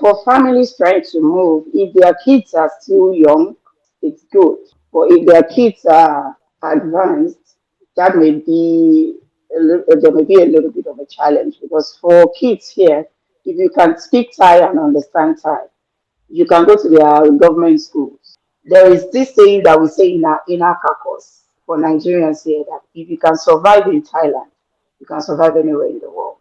for families trying to move, if their kids are still young, it's good. But if their kids are advanced, that may be there may be a little bit of a challenge because for kids here, if you can speak Thai and understand Thai, you can go to their government schools. There is this saying that we say in our caucus for Nigerians here that if you can survive in Thailand, you can survive anywhere in the world.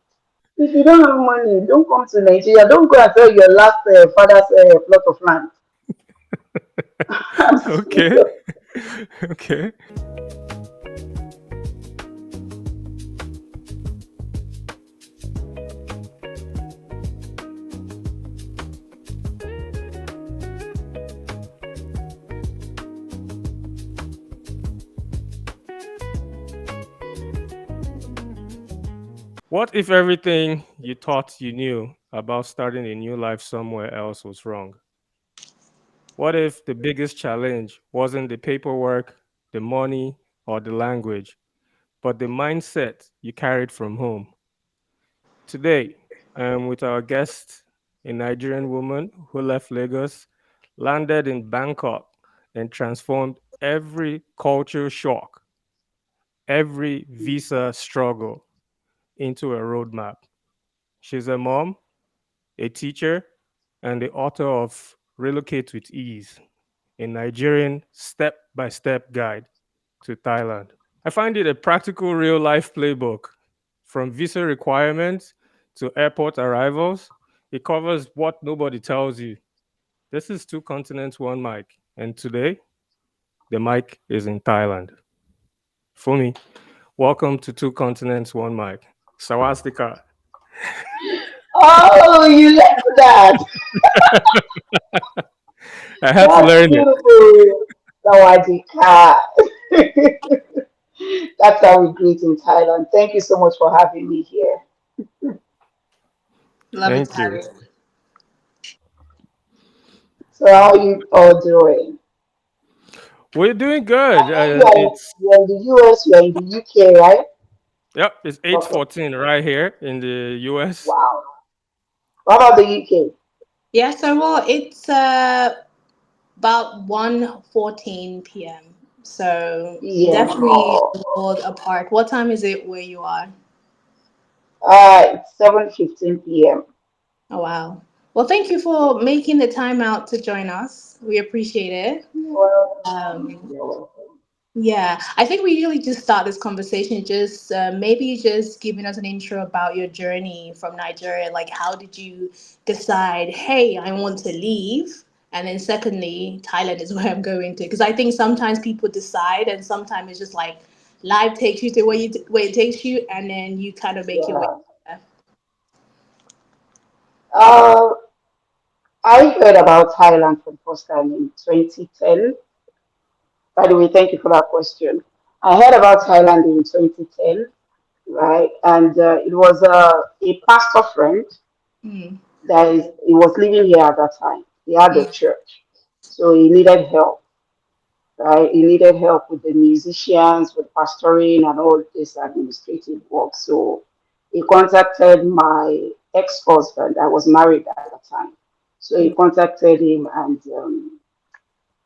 If you don't have money, don't come to Nigeria. Don't go and sell your last father's plot of land. I'm Okay. serious. Okay. What if everything you thought you knew about starting a new life somewhere else was wrong? What if the biggest challenge wasn't the paperwork, the money, or the language, but the mindset you carried from home? Today, I am with our guest, a Nigerian woman who left Lagos, landed in Bangkok, and transformed every culture shock, every visa struggle into a roadmap. She's a mom, a teacher, and the author of Relocate With Ease, a Nigerian step-by-step guide to Thailand. I find it a practical real life playbook from visa requirements to airport arrivals. It covers what nobody tells you. This is Two Continents, One Mic. And today, the mic is in Thailand. Fumi, welcome to Two Continents, One Mic. Sawasdika. Oh, you like that? I had to That's learn it. beautiful. Sawadika. That's how we greet in Thailand. Thank you so much for having me here. Love it, Thank you. Harry. So how are you all doing? We're doing I good. know you're in the US, you're in the UK, right? Yep, it's Okay. 8:14 right here in the US. Wow. What about the UK? Yeah, so well, it's about 1:14 p.m. So Yeah. definitely a world apart. What time is it where you are? It's 7:15 p.m. Oh, wow. Well, thank you for making the time out to join us. We appreciate it. You're welcome. Um, You're welcome. yeah, I think we usually just start this conversation just maybe just giving us an intro about your journey from Nigeria. Like, how did you decide, hey, I want to leave? And then, secondly, Thailand is where I'm going to. Because I think sometimes people decide, and sometimes it's just like life takes you to where it takes you, and then you kind of make your way Yeah. there. Uh, I heard about Thailand for the first time in 2010. By the way, thank you for that question. I heard about Thailand in 2010, right? And it was a pastor friend Mm, that is, he was living here at that time. He had a mm, church, so he needed help, right? He needed help with the musicians, with pastoring, and all this administrative work. So he contacted my ex-husband. I was married at the time, so he mm. contacted him, and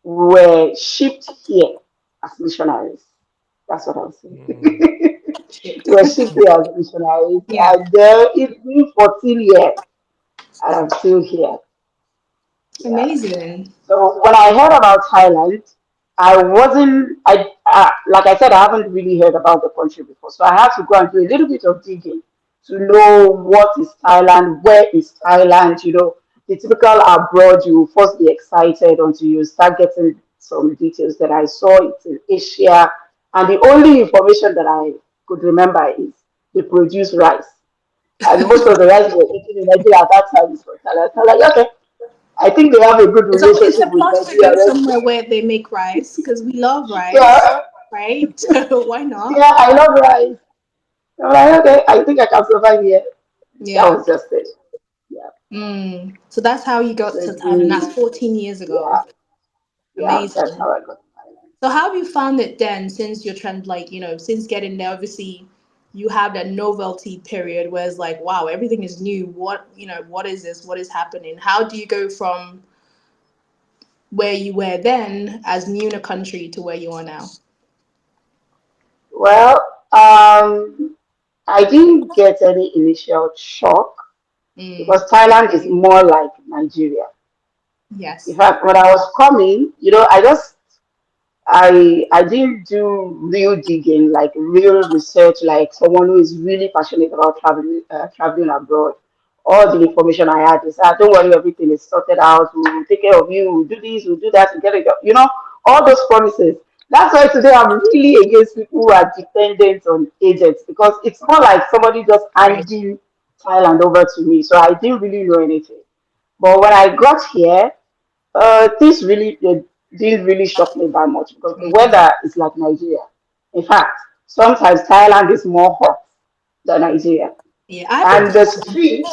we were shipped here as missionaries. That's what I was saying. Mm. Shit. We were shipped here as missionaries, Yeah, and it's been 14 years, and I'm still here. Yeah. amazing. So when I heard about Thailand, I wasn't, like I said, I haven't really heard about the country before. So I had to go and do a little bit of digging to know what is Thailand, where is Thailand, the typical abroad, you first be excited until you start getting some details that I saw it's in Asia. And the only information that I could remember is they produce rice. And most of the rice we're eating in Nigeria at that time is from Thailand. So I'm like, okay, I think they have a good It's a relationship with plus to Nigeria go already. somewhere where they make rice because we love rice, Yeah, right? So why not? yeah, I love rice. I'm like, okay, I think I can survive here. That Yeah. was just it. Yeah. So that's how you got So to it's Thailand. been, That's 14 years ago. yeah, yeah, that's Amazing. how I got to Thailand. So how have you found it then since you're since getting there? Obviously, you have that novelty period where it's like, wow, everything is new. What, what is this? What is happening? How do you go from where you were then as new in a country to where you are now? Well, I didn't get any initial shock Mm, because Thailand is more like Nigeria. In yes. fact, when I was coming, I didn't do real digging, like real research, like someone who is really passionate about traveling abroad. All the information I had is, don't worry, everything is sorted out. We'll take care of you. We'll do this. We'll do that. We'll get it. All those promises. That's why today I'm really against people who are dependent on agents because it's not like somebody just Right. handing Thailand over to me. So I didn't really know anything. But when I got here, this really didn't really shock me that much because the Mm. weather is like Nigeria. In fact, sometimes Thailand is more hot than Nigeria. Yeah, I've been And the to street,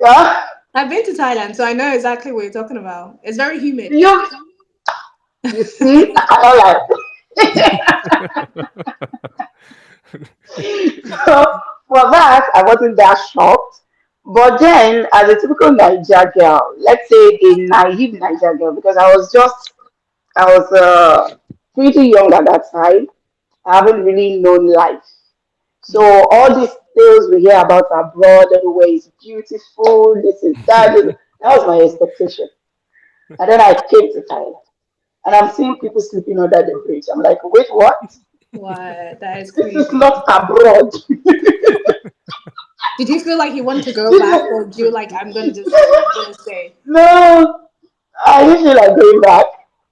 yeah, I've been to Thailand, so I know exactly what you're talking about. It's very humid. you you see, I like. So for that, I wasn't that shocked. But then, as a typical Niger girl, let's say a naive Niger girl, because I was pretty young at that time. I haven't really known life. So Mm. all these tales we hear about abroad, everywhere is beautiful, this is that. That was my expectation. And then I came to Thailand and I'm seeing people sleeping under the bridge. I'm like, wait, what? What? That is This is crazy. not abroad. Did you feel like you want to go This back, or is, do you like I'm gonna stay? no, I didn't feel like going back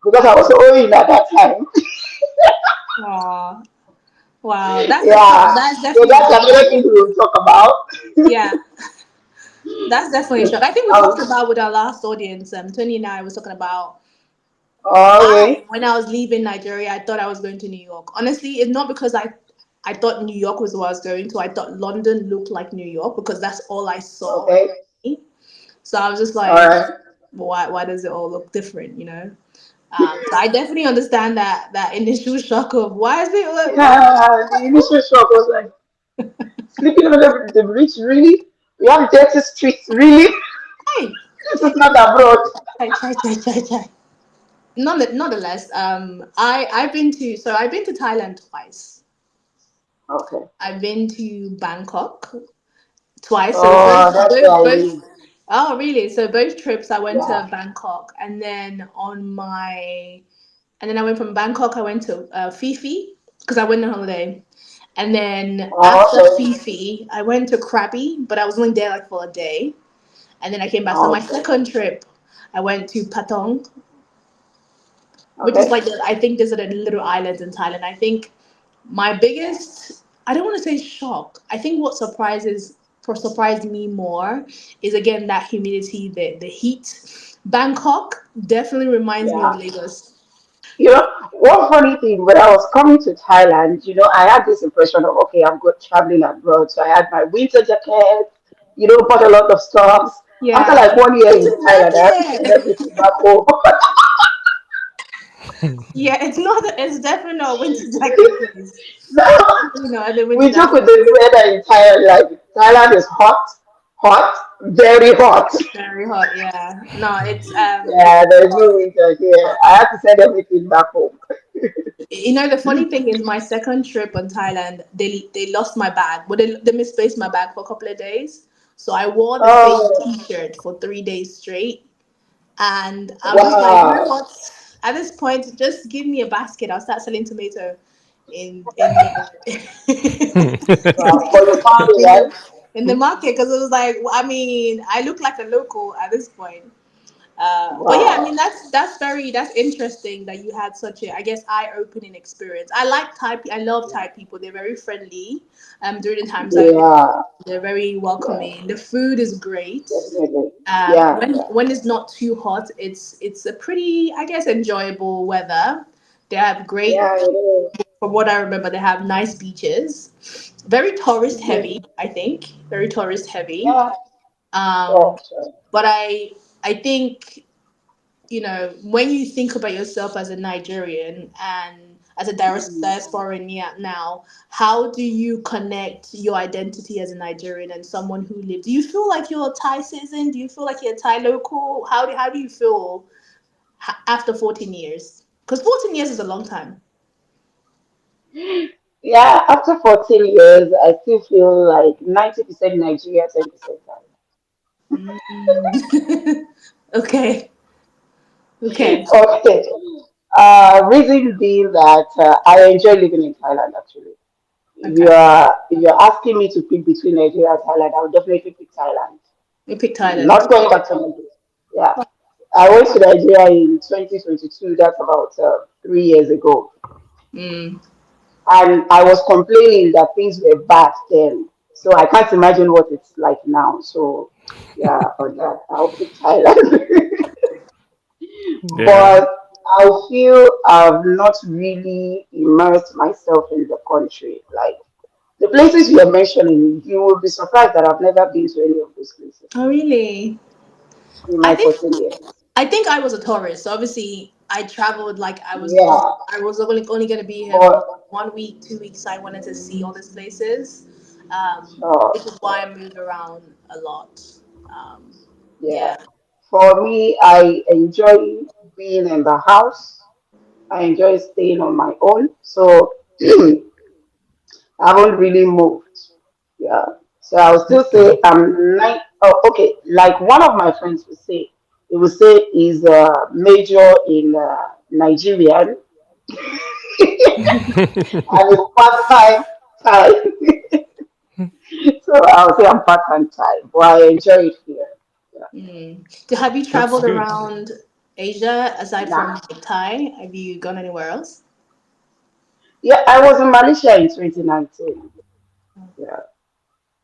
because I was owing at that time. Aw, wow. That's a shock. Yeah. That's So definitely a that's shock. another thing we'll talk about. Yeah, that's definitely a shock. I think we talked Um, about with our last audience. Tony and I was talking about okay. when I was leaving Nigeria, I thought I was going to New York. Honestly, it's not because I thought New York was where I was going to. I thought London looked like New York because that's all I saw. Okay. So I was just All like, right. why does it all look different? So I definitely understand that initial shock of why is it like why? Yeah, the initial shock was like, sleeping under the bridge, really? We have dirty streets, really? Hey, This is not abroad. chai. Nonetheless, I've been to Thailand twice. Okay. I've been to Bangkok twice. So Oh, that's where I both. live. Oh, really? So both trips I went Yeah. to Bangkok, and then I went from Bangkok. I went to Fifi because I went on holiday, and then Oh, after okay. Fifi, I went to Krabi, but I was only there like for a day, and then I came back. So my Okay. second trip, I went to Patong, which is Okay. like I think these are the little islands in Thailand. I think my biggest, I don't want to say shock. I think what surprised me more is again that humidity, the heat. Bangkok definitely reminds me of Yeah. Lagos. One funny thing, when I was coming to Thailand, I had this impression of, okay, I'm good traveling abroad. So I had my winter jacket, bought a lot of stuff. After Yeah. like 1 year in Winter Thailand, I had to send jacket. everything back home. Yeah, it's definitely not a winter jacket place. Now, The winter we joke jacket with the place. weather in Thailand, like Thailand is hot, hot, very hot. Very hot, yeah. No, it's Yeah, there's hot. no winter here. hot. I had to send everything back home. The funny thing is, my second trip on Thailand, they lost my bag. Well, they misplaced my bag for a couple of days. So I wore the same Oh, T-shirt for 3 days straight, and I'm just like, you know wow. what? At this point, just give me a basket. I'll start selling tomato in Wow. But you found it, in right? the in the market because it was like, I mean, I look like a local at this point. But yeah, I mean Wow. that's interesting that you had such a, I guess, eye-opening experience. I love Thai people. They're very friendly. During the times I've been, Yeah, they're very yeah, welcoming. The food is great. definitely. Yeah, When it's not too hot, it's a pretty, I guess, enjoyable weather. They have great, yeah, it is. from what I remember, they have nice beaches. Very tourist Mhm. heavy, I think. Very tourist heavy. Yeah, Um, sure, sure. but I think when you think about yourself as a Nigerian, and as a diasporan now, how do you connect your identity as a Nigerian and someone who lives? Do you feel like you're a Thai citizen? Do you feel like you're a Thai local? How do you feel after 14 years? Because 14 years is a long time. Yeah, after 14 years, I still feel like 90% Nigeria, 10% Mm. Okay. Okay. Thailand. Okay. Reason being that I enjoy living in Thailand actually. Okay. If you're asking me to pick between Nigeria and Thailand, I would definitely pick Thailand. We pick Thailand. Not going back to Nigeria. Yeah. I went to Nigeria in 2022, that's about 3 years ago. Mm. And I was complaining that things were bad then. So I can't imagine what it's like now. So yeah, on that, I'll pick Thailand. Yeah. But I feel I've not really immersed myself in the country. Like the places you're mentioning, you will be surprised that I've never been to any of those places Oh, really? in I my think 14 years. I think I was a tourist. So obviously, I traveled like Yeah, I was only going to be here but for 1 week, 2 weeks. I wanted to see all these places, uh, which is why I moved around a lot. Um, yeah, yeah. for me, I enjoy being in the house. I enjoy staying on my own. So I haven't really moved. Yeah. So I'll still Okay. say I'm nine. Oh, okay. Like one of my friends would say, he would say is a major in Nigerian and a part-time Thai. So I'll say I'm part-time Thai, but I enjoy it here. Yeah. Mm. So have you That's traveled good. around Asia aside from Nah. like Thai? Have you gone anywhere else? Yeah, I was in Malaysia in 2019. Yeah,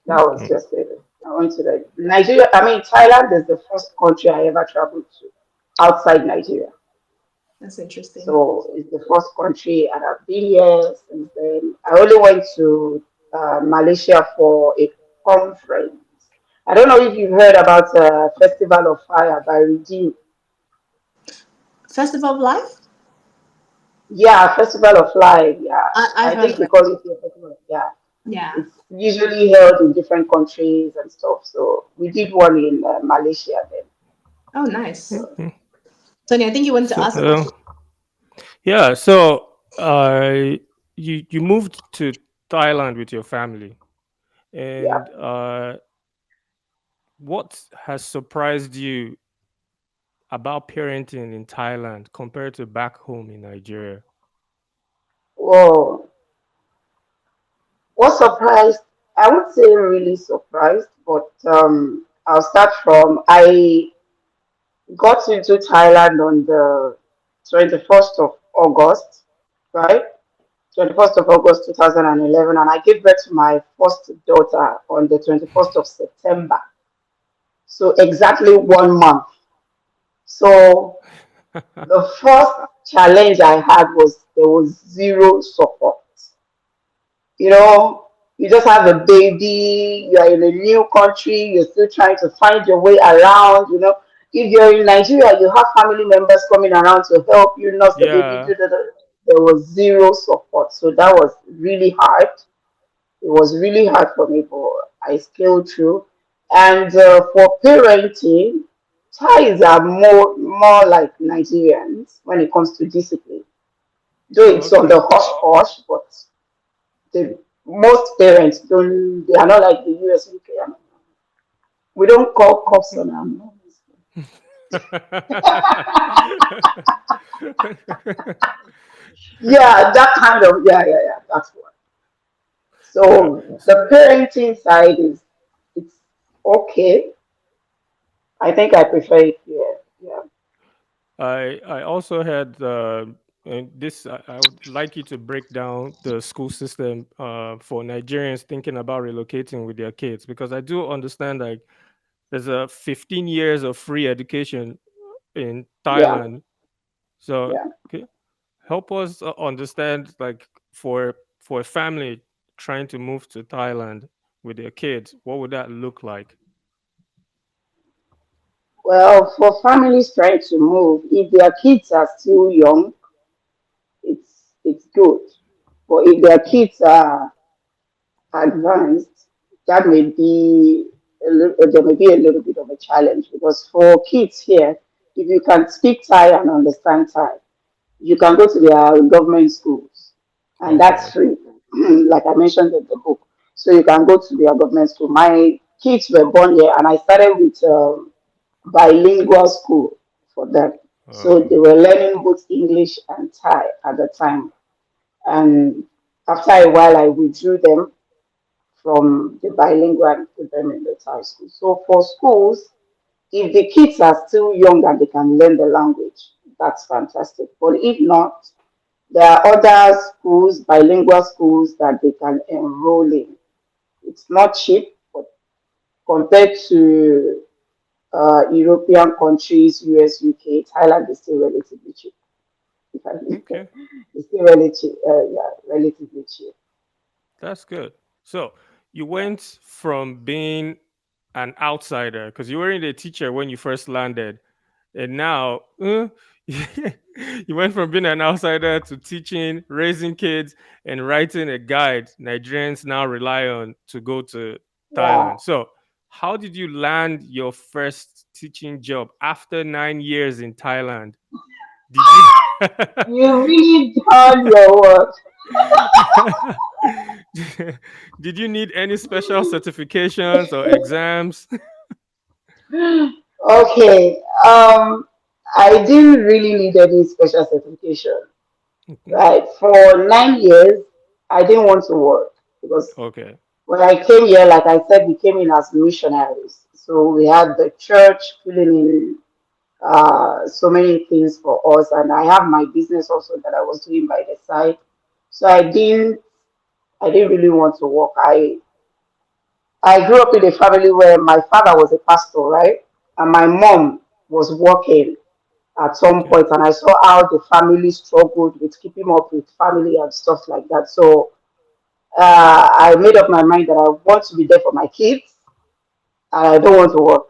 that was Okay. just it. I went to the Nigeria. I mean, Thailand is the first country I ever traveled to outside Nigeria. That's interesting. So it's the first country, and I've been here since then. I only went to Malaysia for a conference. I don't know if you've heard about Festival of Fire by Regime. Festival of Life? Yeah, Festival of Life. Yeah, I've I heard think of they it. call it the festival. Yeah, Yeah. it's usually held in different countries and stuff. So we did one in Malaysia then. Oh, nice. So, Okay. Sonia, I think you wanted to So, ask a question. yeah. So, you moved to Thailand with your family, yeah. and what has surprised you about parenting in Thailand compared to back home in Nigeria? Whoa. What surprised? I would say really surprised, but I'll start from I got into Thailand on the 21st of August, right? 21st of August 2011, and I gave birth to my first daughter on the 21st of September. So exactly 1 month. So the first challenge I had was there was zero support. You know, you just have a baby, you are in a new country, you're still trying to find your way around. You know, if you're in Nigeria, you have family members coming around to help you nurse the baby. Yeah. There was zero support. So that was really hard. It was really hard for me, but I scaled through. And for parenting, Thais are more like Nigerians when it comes to discipline. Though it's on Okay. the hush hush, but the most parents don't. They are not like the US, UK. We don't call cops on our moms. Yeah, that kind of yeah. That's what. Yeah. So the parenting side is it's okay. I think I prefer it here. Yeah, I also had and this I would like you to break down the school system for Nigerians thinking about relocating with their kids, because I do understand like there's a 15 years of free education in yeah, Thailand. So yeah. okay, help us understand like for a family trying to move to Thailand with their kids, what would that look like? Well, for families trying to move, if their kids are still young, it's good. But if their kids are advanced, that may be there may be a little bit of a challenge because for kids here, if you can speak Thai and understand Thai, you can go to their government schools, and that's Okay. free, like I mentioned in the book. So you can go to their government school. My kids were born here, and I started with bilingual school for them. So Uh, they were learning both English and Thai at the time. And after a while, I withdrew them from the bilingual and put them in the Thai school. So for schools, if the kids are still young and they can learn the language, that's fantastic. But if not, there are other schools, bilingual schools that they can enroll in. It's not cheap, but compared to European countries, US, UK, Thailand is still relatively cheap. If I may say. okay. It's still relatively, yeah, relatively cheap. That's good. So you went from being an outsider because you weren't a teacher when you first landed, and now you went from being an outsider to teaching, raising kids, and writing a guide Nigerians now rely on to go to Yeah, Thailand. So, how did you land your first teaching job after 9 years in Thailand? Did you? you really done your work. Did you need any special certifications or exams? Okay, I didn't really need any special certification. Mhm. Right, for 9 years, I didn't want to work because Okay. when I came here, like I said, we came in as missionaries. So we had the church filling in so many things for us, and I have my business also that I was doing by the side. So I didn't really want to work. I grew up in a family where my father was a pastor, right? And my mom was working at some Okay. point, and I saw how the family struggled with keeping up with family and stuff like that. So I made up my mind that I want to be there for my kids, and I don't want to work.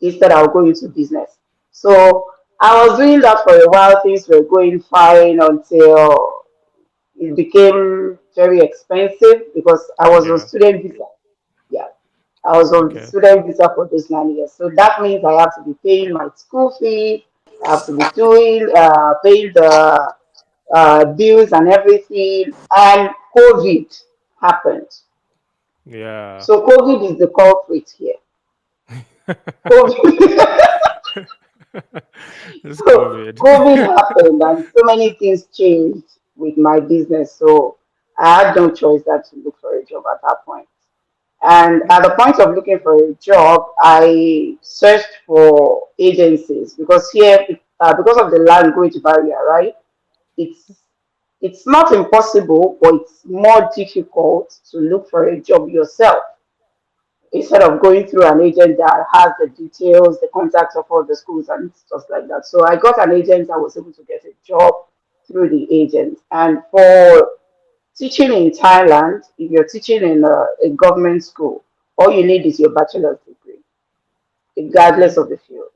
Instead, I'll go into business. So I was doing that for a while. Things were going fine until it became very expensive because I was on Yeah. student visa. Yeah, I was on Okay. student visa for those 9 years. So that means I have to be paying my school fees. I have to be doing paying the bills and everything. And COVID happened. Yeah. So COVID is the culprit here. COVID, It's so COVID. COVID happened and so many things changed with my business. So I had no choice than to look for a job at that point. And at the Okay. point of looking for a job, I searched for agencies because here, because of the language barrier, right? It's it's not impossible, but it's more difficult to look for a job yourself instead of going through an agent that has the details, the contacts of all the schools and stuff like that. So I got an agent that was able to get a job through the agent. And for teaching in Thailand, if you're teaching in a government school, all you need is your bachelor's degree, Okay. regardless of the field.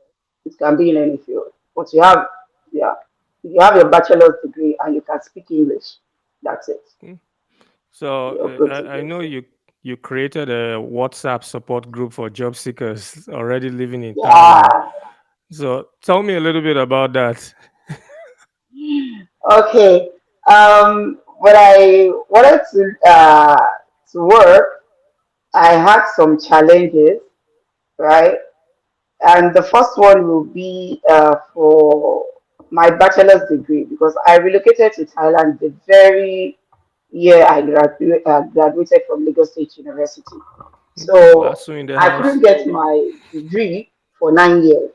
It can be in any field. But you have, yeah, if you have your bachelor's degree and you can speak English, that's it. Mm. So You're good to I go. know you created a WhatsApp support group for job seekers already living in Thailand. Yeah. So tell me a little bit about that. Okay. When I wanted to work, I had some challenges, right? And the first one will be for my bachelor's degree because I relocated to Thailand the very year graduated from Lagos State University. So Lasso in the I couldn't house. get my degree for 9 years.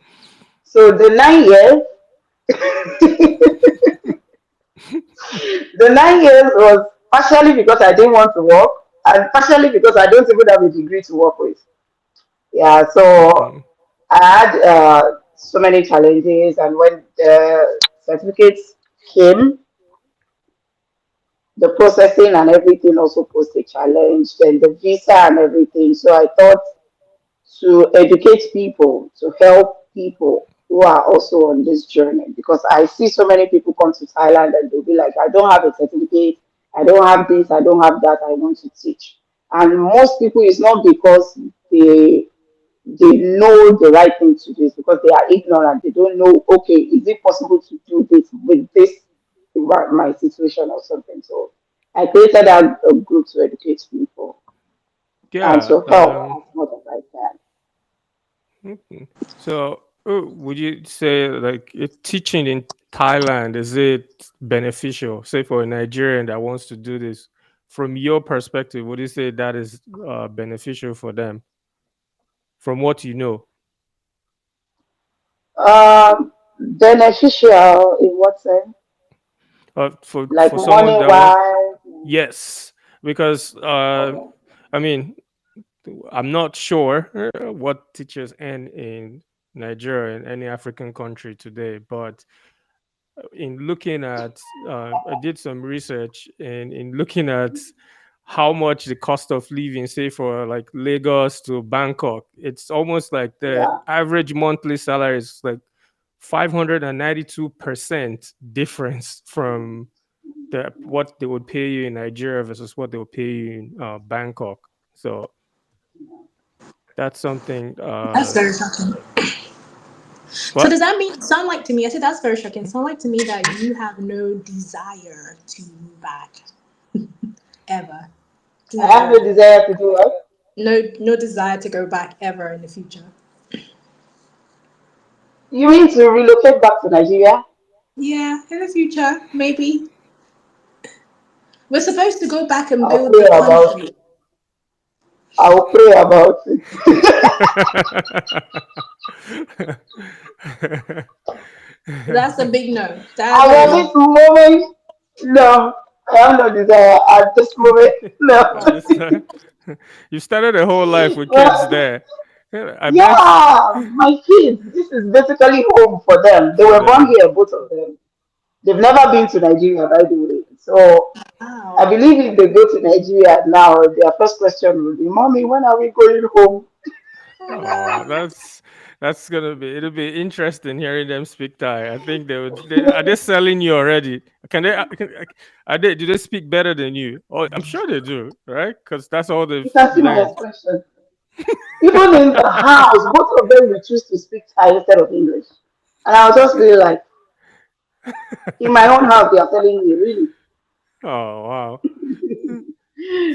So the 9 years, the 9 years was partially because I didn't want to work and partially because I don't even have a degree to work with. Yeah, so Mhm. I had so many challenges, and when the certificates came, the processing and everything also posed a challenge, then the visa and everything. So I thought to educate people, to help people. who are also on this journey, because I see so many people come to Thailand and they'll be like, I don't have a certificate, I don't have this, I don't have that, I want to teach. And most people, it's not because they they know the right thing to do, it's because they are ignorant. They don't know, okay, is it possible to do this with this my situation or something? So I created a group to educate people and Yeah. to help as much as I can. Okay. So, would you say like teaching in Thailand is it beneficial? Say for a Nigerian that wants to do this, from your perspective, would you say that is beneficial for them? From what you know, Beneficial in what sense? Like for someone money that want, wise? yes, because Okay. I mean, I'm not sure what teachers earn in Nigeria in any African country today, but in looking at I did some research and in looking at how much the cost of living, say for like Lagos to Bangkok, it's almost like the Yeah. average monthly salary is like 592% difference from what they would pay you in Nigeria versus what they would pay you in Bangkok. So that's something. That's very shocking. So What? does that mean sound like to me? I said that's very shocking. Sound like to me that you have no desire to move back ever to I have no Nigeria. desire to do it. No desire to go back ever in the future. You mean to relocate back to Nigeria? Yeah, in the future, maybe. We're supposed to go back and I'll build pray the about country. it. I'll pray about it. That's a big no. That's As a at big this moment, no, I have no desire at this moment. No. At this time, you started a whole life with kids Well, there. Yeah, I bet yeah, my kids, this is basically home for them. They for were born them. here, both of them. They've never been to Nigeria, by the way. So I wow. believe if they go to Nigeria now, their first question will be, Mommy, when are we going home? Oh, that's gonna be it'll be interesting hearing them speak Thai. I think they would. Are they selling you already? Can they? Are they? Do they speak better than you? Oh, I'm sure they do, right? Because that's all they've You can see my learned. expression. Even in the house, both of them will choose to speak Thai instead of English. And I'll just be like, in my own house, they are telling me, really. Oh wow.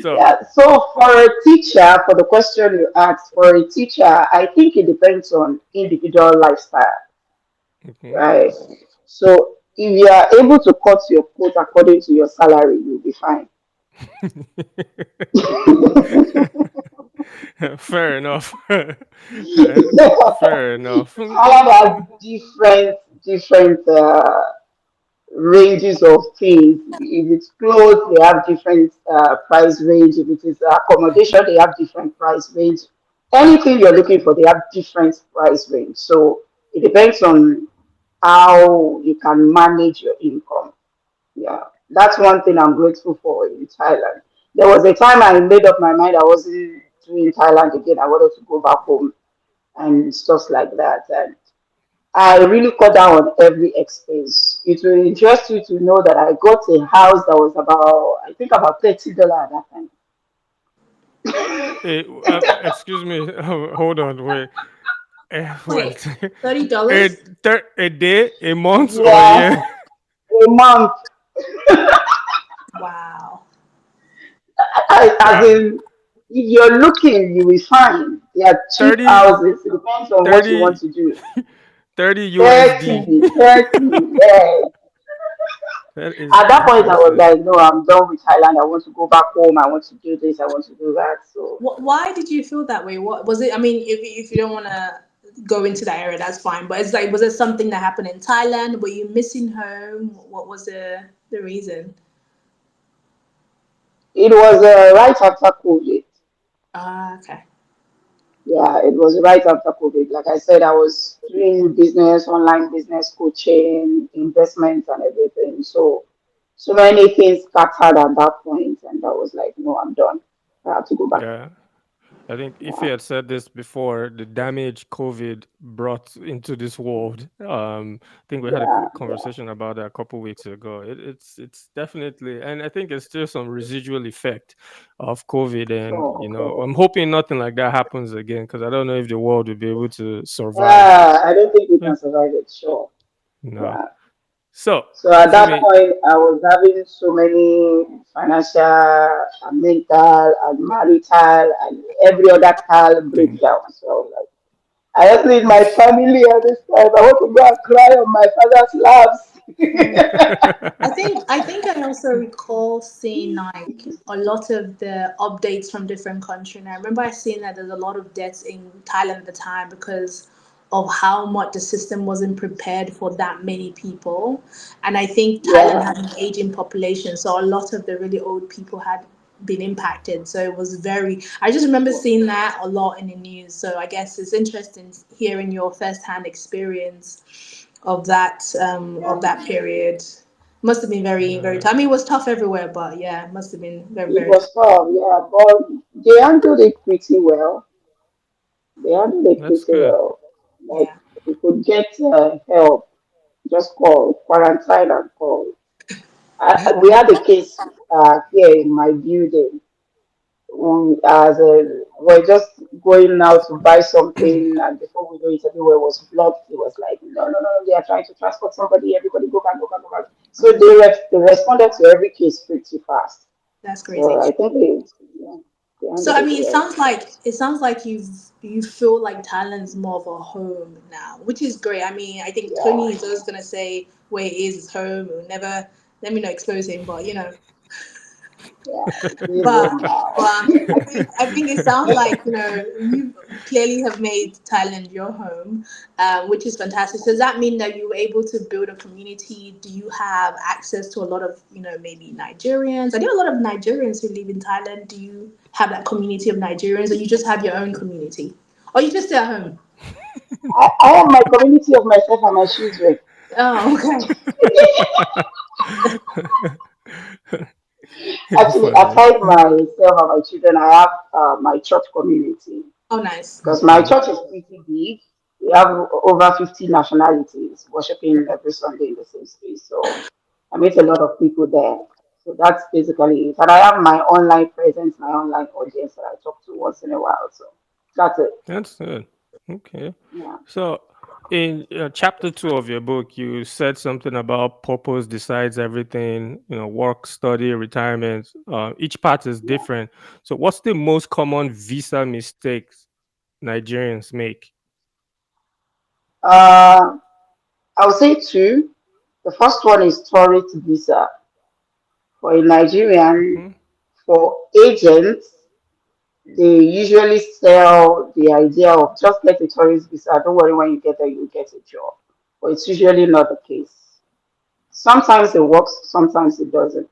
So Yeah, so for a teacher, for the question you asked, for a teacher, I think it depends on individual lifestyle, mhm. right? So if you are able to cut your coat according to your salary, you'll be fine. Fair enough. Fair enough. Thailand has different ranges of things. If it's clothes, they have different price range. If it is accommodation, they have different price range. Anything you're looking for, they have different price range. So it depends on how you can manage your income. Yeah, that's one thing I'm grateful for in Thailand. There was a time I made up my mind I wasn't doing Thailand again. I wanted to go back home and stuff like that. And I really cut down on every expense. It will interest you to know that I got a house that was about, I think about $30 at that Excuse me. Hold on. Wait. Wait, Wait. $30? A day, a month, time. or a Yeah, year? a month. Wow. As Wow. in, if you're looking, you will find. They are cheap 30, houses. It depends on what you want 30, to do. 30 USD. 30, yeah. That is At that point, I was interesting. like, no, I'm done with Thailand. I want to go back home. I want to do this. I want to do that. So Why did you feel that way? What was it? I mean, if you don't want to go into that area, that's fine. But it's like, was it something that happened in Thailand? Were you missing home? What was the reason? it was right after COVID. Ah, okay. Yeah, it was right after COVID. Like I said, I was doing business, online business coaching, investments, and everything. So, so many things scattered at that point, and I was like, no, I'm done. I have to go back. Yeah. I think if he Yeah, had said this before, the damage COVID brought into this world, I think we had a yeah, yeah. conversation about that a couple weeks ago. It's definitely, and I think it's still some residual effect of COVID, and Sure, I'm sure. hoping nothing like that happens again because I don't know if the world will be able to survive. Yeah, I don't think we Yeah, can survive it. Sure. no. Yeah. So So at for that me, point, I was having so many financial, and mental, and marital, and every other cal thing. breakdown. So like, I just need my family at this time. I want to go and cry on my father's laps. I think I also recall seeing like a lot of the updates from different countries. And I remember I seeing that there's a lot of deaths in Thailand at the time because of how much the system wasn't prepared for that many people. And I think Thailand Yeah, had an aging population, so a lot of the really old people had been impacted. So it was very, I just remember seeing that a lot in the news. So I guess it's interesting hearing your first-hand experience of that period. Must have been very, very Uh, tough. I mean, it was tough everywhere, but yeah, it must have been very, it very tough. was tough. Yeah, but they handled it pretty well. They handled it that's pretty good. well. Like, Yeah, if you could get help, just call, quarantine and call. We had a case here in my building. We're just going out to buy something, and before we know it, everywhere was blocked. It was like, no, no, no, they are trying to transport somebody. Everybody go back, go back, go back. So they responded to every case pretty fast. that's So crazy. I think they So handled I it mean, well. it sounds like you feel like Thailand's more of a home now, which is great. I mean, I think Yeah, Tony is always gonna say where he is his home. He'll never let me not expose him, but yeah, it is But home now. I think it sounds like you clearly have made Thailand your home, which is fantastic. So does that mean that you were able to build a community? Do you have access to a lot of maybe Nigerians? I know a lot of Nigerians who live in Thailand. Do you have that community of Nigerians, or you just have your own community, or you just stay at home? I have my community of myself and my children. Oh, okay. You're Actually, funny. aside myself and my children, I have my church community Oh, nice. because my Okay. church is pretty big. We have over 50 nationalities worshiping every Sunday in the same space. So I meet a lot of people there. So that's basically it. And I have my online presence, my online audience that I talk to once in a while. So that's it. That's good. Okay. Yeah. So, in chapter 2 of your book, you said something about purpose decides everything, work, study, retirement. Each part is Yeah. different. So, what's the most common visa mistakes Nigerians make? Uh, I'll say two. The first one is tourist visa. For a Nigerian, Hmm. for agents, they usually sell the idea of just get a tourist visa. Don't worry, when you get there, you get a job. But it's usually not the case. Sometimes it works, sometimes it doesn't.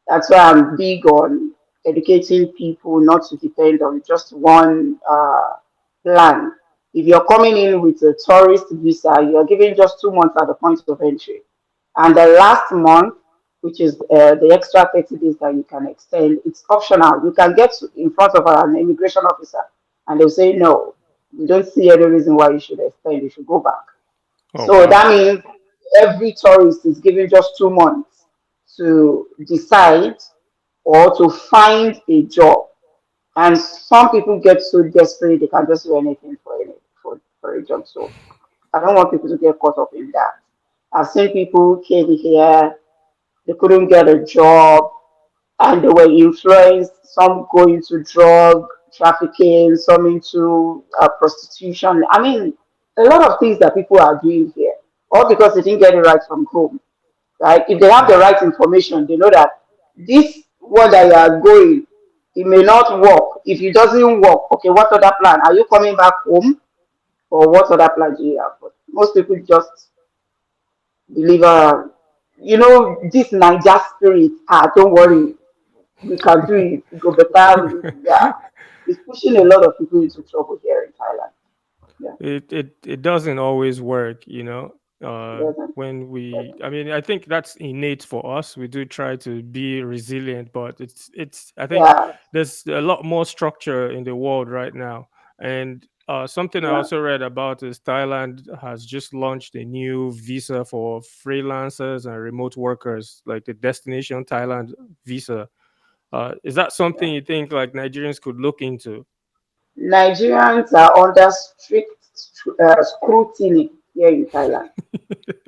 That's why I'm big on educating people not to depend on just one plan. If you're coming in with a tourist visa, you're given just 2 months at the point of entry. And the last month, which is the extra 30 days that you can extend, it's optional. You can get in front of an immigration officer and they'll say, no, we don't see any reason why you should extend, you should go back. Oh, So wow. that means every tourist is given just 2 months to decide or to find a job. And some people get so desperate they can just do anything for a job. So I don't want people to get caught up in that. I've seen people came here, they couldn't get a job, and they were influenced. Some go into drug trafficking, some into prostitution. I mean, a lot of things that people are doing here, all because they didn't get it right from home. Right? If they have the Yeah. right information, they know that this one that you are going, it may not work. If it doesn't work, okay, what other plan? Are you coming back home, or what other plan do you have? But most people just believe, this Niger spirit. Don't worry, we can do it. We go better. Yeah, it's pushing a lot of people into trouble here in Thailand. Yeah, It doesn't always work. Doesn't. When we, I mean, I think that's innate for us. We do try to be resilient, but I think Yeah, there's a lot more structure in the world right now. And something I yeah. also read about is Thailand has just launched a new visa for freelancers and remote workers, like the Destination Thailand visa. Is that something Yeah. you think like Nigerians could look into? Nigerians are under strict scrutiny here in Thailand.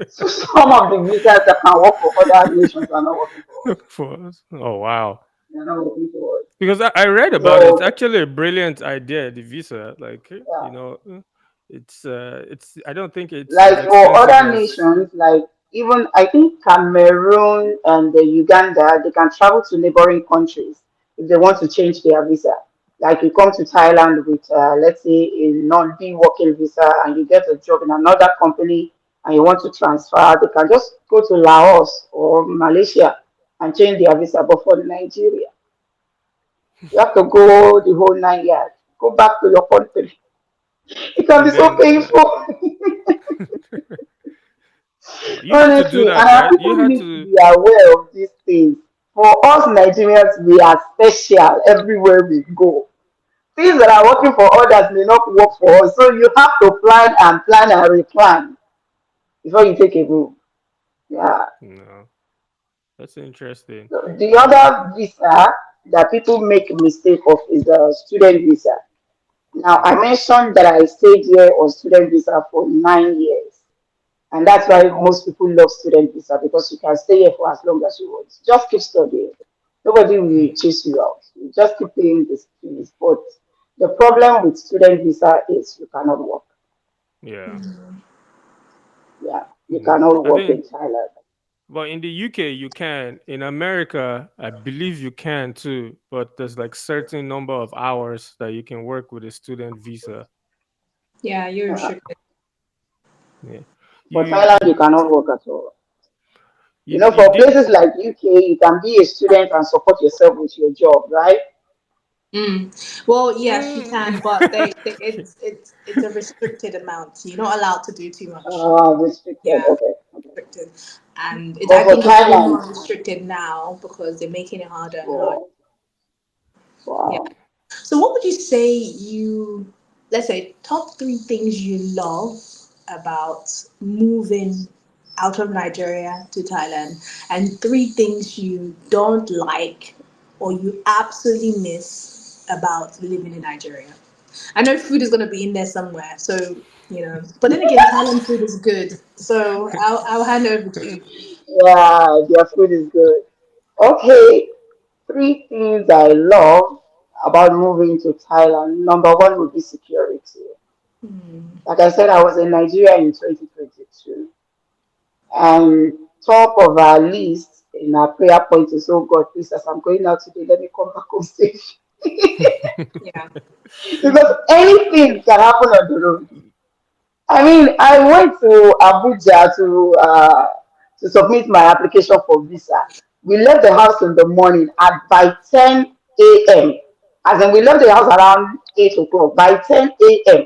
So some of the visas that can work for other nations are not working for us. For us? Oh wow. They're not working for us. Because I read about it. It's So actually a brilliant idea, the visa. Like, yeah, it's I don't think it's as like for expensive other as nations, like even I think Cameroon and Uganda, they can travel to neighboring countries if they want to change their visa. Like you come to Thailand with, let's say, a non-be working visa, and you get a job in another company, and you want to transfer, they can just go to Laos or Malaysia and change their visa. But for Nigeria, you have to go the whole 9 years. Go back to your country. It can be and so then painful. you had to do Honestly, and that, our right? people You had need to to. be aware of these things. For us Nigerians, we are special everywhere we go. Things that are working for others may not work for us. So you have to plan and replan before you take a move. Yeah. No, that's interesting. So the Uh, other visa that people make a mistake of is the student visa. Now I mm, mentioned that I stayed here on student visa for 9 years. And that's why most people love student visa because you can stay here for as long as you want. Just keep studying. Nobody will chase you out. You just keep paying this fees. But the problem with student visa is you cannot work. yeah. Yeah, you Mm. cannot I work in think, Thailand. but in the UK you can. In America, I believe you can too. But there's like certain number of hours that you can work with a student visa. Yeah, you're Yeah. restricted. Yeah. For You Thailand, you cannot work at all. you For did. places like UK, you can be a student and support yourself with your job, right? Well, yes, you Mm. can, but it's a restricted amount. You're not allowed to do too much. Restricted. Yeah, Okay. Okay. restricted, and But I for think it's even Thailand, more restricted now because they're making it harder and harder. wow, Yeah. wow. So, what would you say let's say, top three things you love about moving out of Nigeria to Thailand, and three things you don't like or you absolutely miss about living in Nigeria? I know food is going to be in there somewhere, so but then again, Thailand food is good, so I'll hand over to you. Yeah, their food is good. Okay, three things I love about moving to Thailand. Number one would be security. Hmm. Like I said, I was in Nigeria in 2022, and top of our list in our prayer point is, oh God, please, as I'm going out today, let me come back home safe. Yeah. Because anything can happen on the road. I mean, I went to Abuja to submit my application for visa. We left the house in the morning at by 10 a.m. As in, we left the house around 8 o'clock. By 10 a.m.,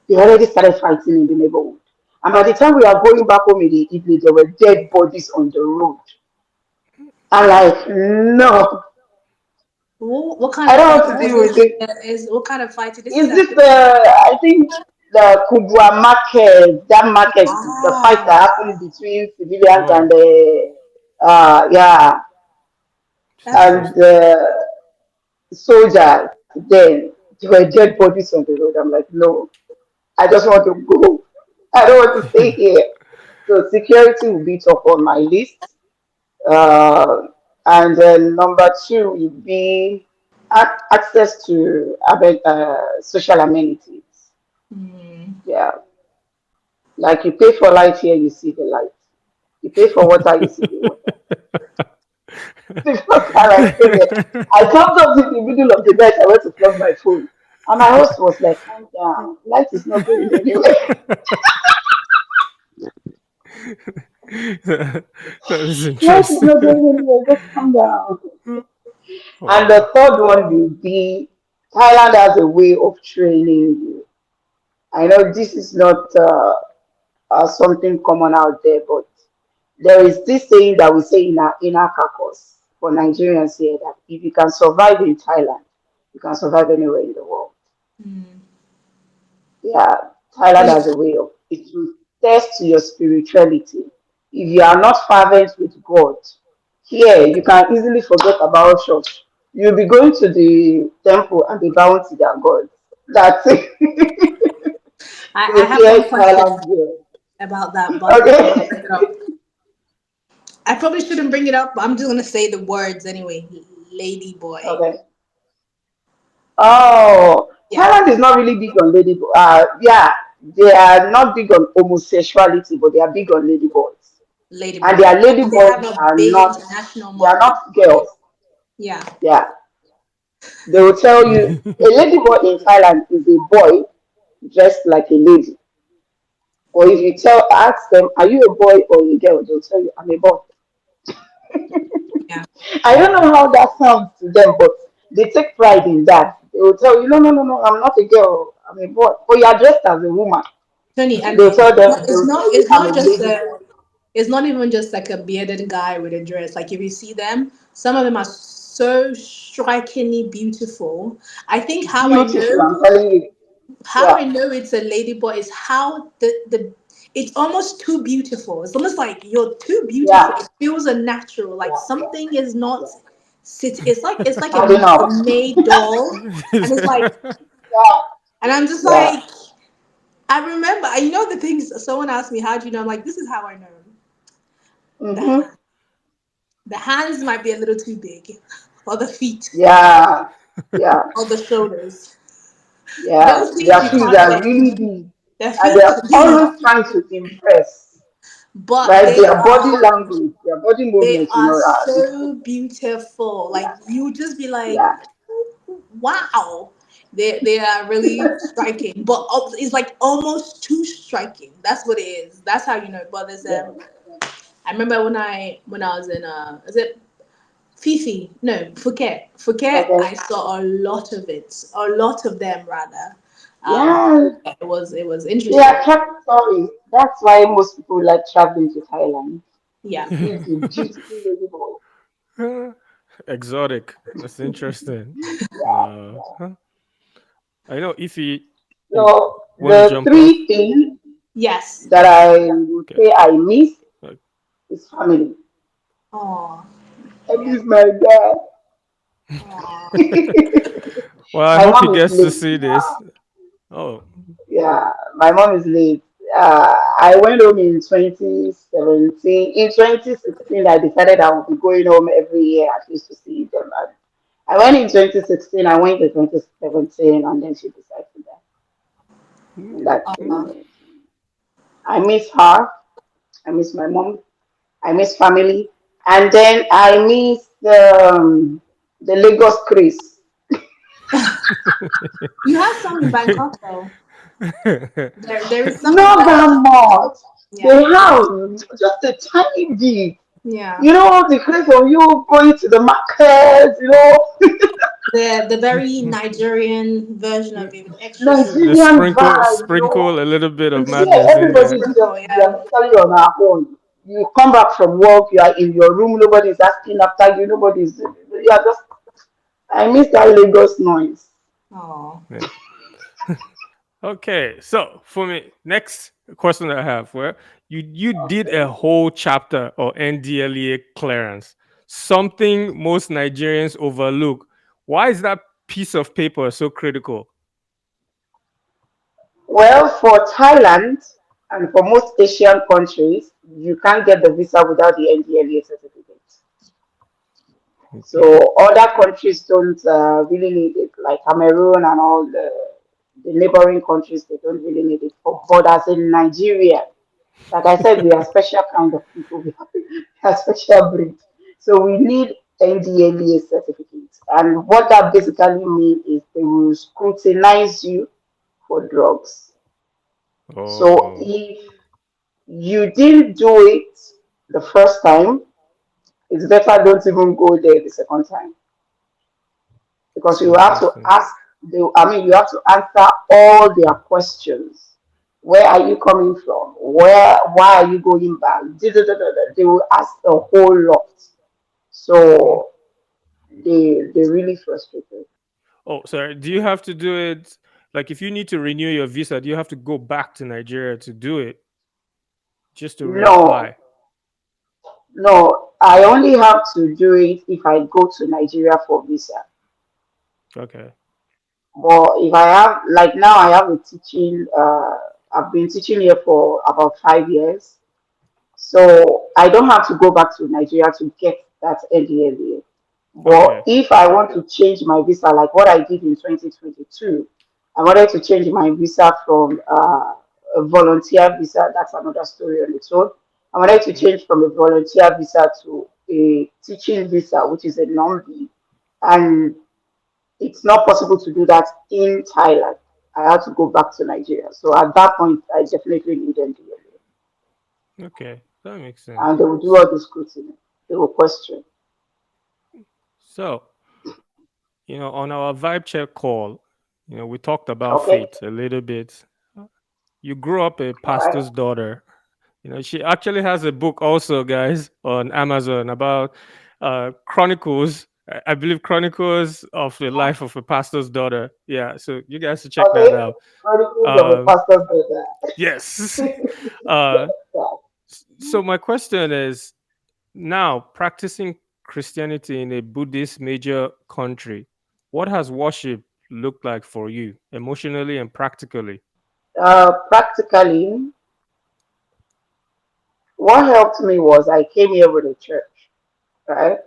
they already started fighting in the neighborhood. And by the time we are going back home in the evening, there were dead bodies on the road. I'm like, no, What kind I of don't want fighting to was deal with this? it. What kind of fighting? This is Is at this I think the Kubwa market, that market, the fight ah, that happened between civilians and Oh, the, yeah, that's and interesting. the soldiers, then there were dead bodies on the road. I'm like, no, I just want to go. I don't want to stay here. So security will be top on my list. Uh, and then number two will be access to social amenities. hmm. Yeah, like you pay for light here, you see the light. You pay for water, you see the water. The first time I came here, I jumped up in the middle of the night. I went to plug my phone, and my host was like, "Calm down, light is not going anywhere. That is Light is interesting. not going anywhere. Just calm down." And the Wow. third one will be Thailand has a way of training you. I know this is not. something common out there, but there is this saying that we say in our caucus for Nigerians here that if you can survive in Thailand, you can survive anywhere in the world. Mm. Yeah, Thailand But has a way of it will test your spirituality. If you are not fervent with God, here you can easily forget about church. You'll be going to the temple and be bowing to their God. That's it. I So have here one in question Thailand, here. about that, but I'm not gonna Okay. bring it up. I probably shouldn't bring it up, but I'm just gonna say the words anyway. Lady boy. Okay. Oh, Yeah, Thailand is not really big on lady. Yeah, they are not big on homosexuality, but they are big on lady boys. lady And boy. their lady And they boys have a are big not. international They are market. not girls. Yeah. Yeah, they will tell you a lady boy in Thailand is a boy dressed like a lady. Or if you ask them, are you a boy or a girl? They'll tell you, I'm a boy. Yeah. I don't know how that sounds to them, but they take pride in that. They will tell you, no, no, no, no, I'm not a girl, I'm a boy. But you are dressed as a woman. Tony, and They'll tell them, it's they'll not tell you, it's I'm not a just lady a boy. it's not even just like a bearded guy with a dress. Like if you see them, some of them are so strikingly beautiful. I think Beautiful, I'm telling you. how Yeah, I know it's a ladyboy is how the it's almost too beautiful. It's almost like you're too beautiful. yeah, It feels unnatural. Like yeah, yeah, something is not yeah. sit. It's like Adding a up. made doll, and it's like, Yeah, and I'm just yeah. like, I remember. I know the things. Someone asked me, "How do you know?" I'm like, "This is how I know." The Mm-hmm. the hands might be a little too big, or the feet, Yeah, yeah, or the shoulders. yeah. Those things Their you shoes can't are get. really big, Their and feet they're are big, always trying to impress. but Right? Their body language, their body they movements, are it's so beautiful. Like yeah, you just be like, yeah, wow. They are really striking, but it's like almost too striking. That's what it is. That's how you know. But there's yeah. I remember when I was in is it Fifi? No, Phuket. Phuket. Okay. I saw a lot of it. A lot of them rather. Um, Yeah, it was they interesting. attract tourists. That's why most people like traveling to Thailand. Yeah. See the beautiful lady boy. Exotic. That's interesting. Yeah. Huh? I know if you So want to the jump off. three things Yes. that I would Okay. say I miss Uh, is family. Oh. I Yeah. miss my dad. Oh. well, I My hope he mom is gets to late. see this. Oh, Yeah, my mom is late. I went home in 2017. In 2016, I decided I would be going home every year at least to see them. And I went in 2016, I went in 2017, and then she decided that. And okay. that's Okay. I miss her. I miss my mom. I miss family. And then I miss the Lagos Chris. You have some in Bangkok though. There is some in Not that Bangkok. much. They Yeah. have just a tiny bit. Yeah. You know, the craze of you going to the market, The very Nigerian version of it with extra The Nigerian vibe, sprinkle a little bit of Because here madness in everybody there. is sprinkle, just they are yeah. basically on our own. You come back from work, you are in your room, nobody's asking after you, nobody's you are just I miss that Lagos noise. Oh. Yeah. Okay, so for me, next question I have, where you did a whole chapter on NDLEA clearance, something most Nigerians overlook. Why is that piece of paper so critical? Well, for Thailand and for most Asian countries, you can't get the visa without the NDLEA certificate. Okay. So other countries don't really need it, like Cameroon and all the neighboring countries, they don't really need it. But as in Nigeria, like I said, we are special kind of people. We are special breed. So we need NDLEA certificates. And what that basically means is they will scrutinize you for drugs. So Oh, if you didn't do it the first time, it's better don't even go there the second time because it's you have to interesting. ask. You have to answer all their questions. Where are you coming from? Why are you going back? They will ask a whole lot. Mm. So they really frustrated. Oh, sorry. Do you have to do it like if you need to renew your visa? Do you have to go back to Nigeria to do it just to No, reapply? no, I only have to do it if I go to Nigeria for visa. Okay. But if I have, like now, I have a teaching. I've been teaching here for about 5 years, so I don't have to go back to Nigeria to get that NDLEA. But Okay. if I want to change my visa, like what I did in 2022, I wanted to change my visa from a volunteer visa. That's another story on its own. I wanted to Mm. change from a volunteer visa to a teaching visa, which is a non-B. And it's not possible to do that in Thailand. I had to go back to Nigeria. So at that point, I definitely need NDLEA. Okay. That makes And sense. they will do all the scrutiny. They will question. So, on our vibe check call, we talked about Okay? faith a little bit. You grew up a All right. pastor's daughter. She actually has a book also, guys, on Amazon about chronicles. I believe chronicles of the life of a pastor's daughter. Yeah, so you guys should check that Okay? out. Chronicles of a Um, pastor's daughter. yes. uh, Yeah. so my question is now practicing Christianity in a Buddhist major country. What has worship looked like for you emotionally and practically? Practically, what helped me was I came here with a church, right?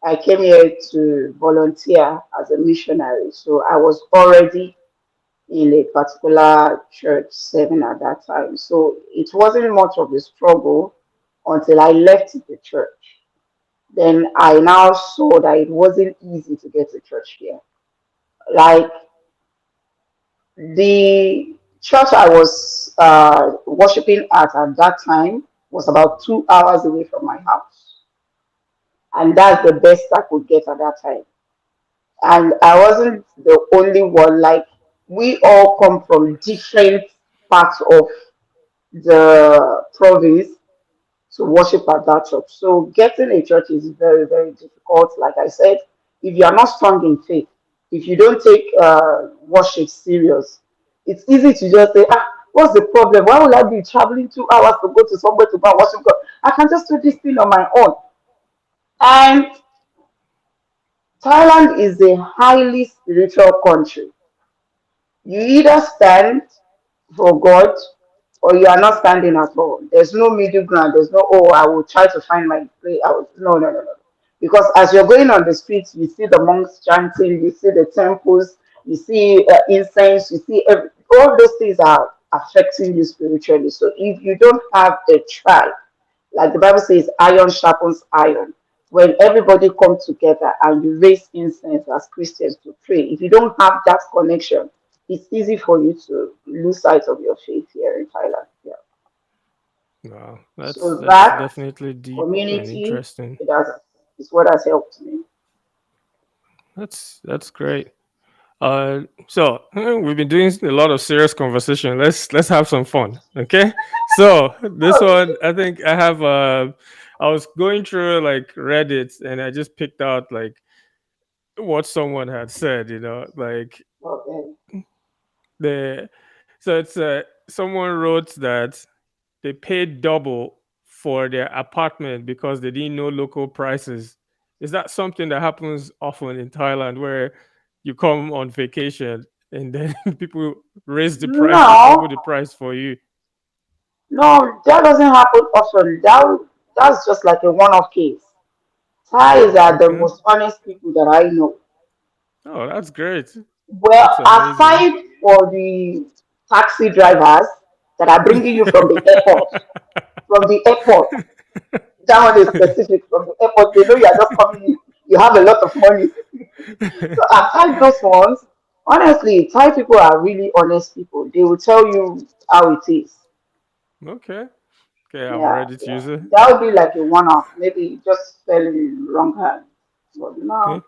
I came here to volunteer as a missionary. So I was already in a particular church serving at that time. So it wasn't much of a struggle until I left the church. Then I now saw that it wasn't easy to get to church here. Like the church I was worshiping at that time was about 2 hours away from my house. And that's the best I could get at that time. And I wasn't the only one. Like we all come from different parts of the province to worship at that church. So getting a church is very, very difficult. Like I said, if you are not strong in faith, if you don't take worship serious, it's easy to just say, what's the problem? Why would I be traveling 2 hours to go to somewhere to go and worship God? I can just do this thing on my own. And Thailand is a highly spiritual country. You either stand for God or you are not standing at all. There's no middle ground. There's no, oh, I will try to find my way out. No, no, no, no. Because as you're going on the streets, you see the monks chanting, you see the temples, you see incense, you see all those things are affecting you spiritually. So if you don't have a tribe, like the Bible says, iron sharpens iron. When everybody comes together and you raise incense as Christians to pray, if you don't have that connection, it's easy for you to lose sight of your faith here in Thailand. Yeah. Wow, that's So that's that definitely deep and community, interesting. it has, is what has helped me. That's great. So we've been doing a lot of serious conversation. Let's have some fun, okay? So this Okay. one, I think I have. I was going through like Reddit, and I just picked out like what someone had said. Like Okay. the so it's someone wrote that they paid double for their apartment because they didn't know local prices. Is that something that happens often in Thailand where you come on vacation and then people raise the price or double No, the price for you? no, that doesn't happen often. That's just like a one-off case. Thais are the Okay. most honest people that I know. Oh, that's great. Well, That's amazing. aside for the taxi drivers that are bringing you from the airport, that one is specific. From the airport, they know you are just coming in. You have a lot of money. So aside those ones, honestly, Thai people are really honest people. They will tell you how it is. Okay. Okay, I'm Yeah, ready to yeah. use it. That would be like a one-off. Maybe it just fell in wrong hands. But no.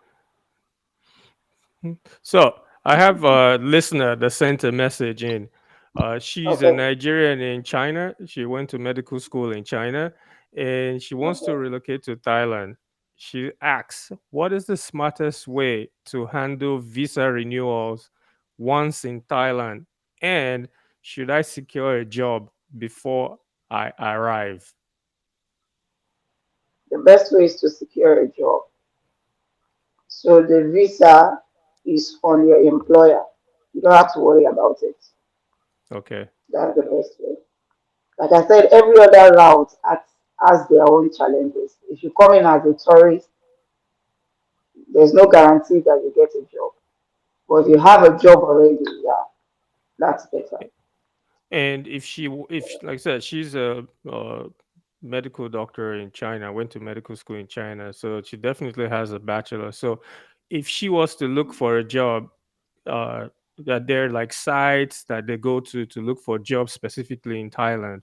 Okay. So I have a listener that sent a message in. She's a Okay. Nigerian in China. She went to medical school in China and she wants to Okay. relocate to Thailand. She asks, what is the smartest way to handle visa renewals once in Thailand? And should I secure a job before I arrive? The best way is to secure a job. So the visa is on your employer. You don't have to worry about it. Okay. That's the best way. Like I said, every other route has their own challenges. If you come in as a tourist, there's no guarantee that you get a job. But if you have a job already, yeah, that's better. And like I said, she's a medical doctor in China, went to medical school in China, so she definitely has a bachelor. So if she was to look for a job, that there are like sites that they go to look for jobs specifically in Thailand.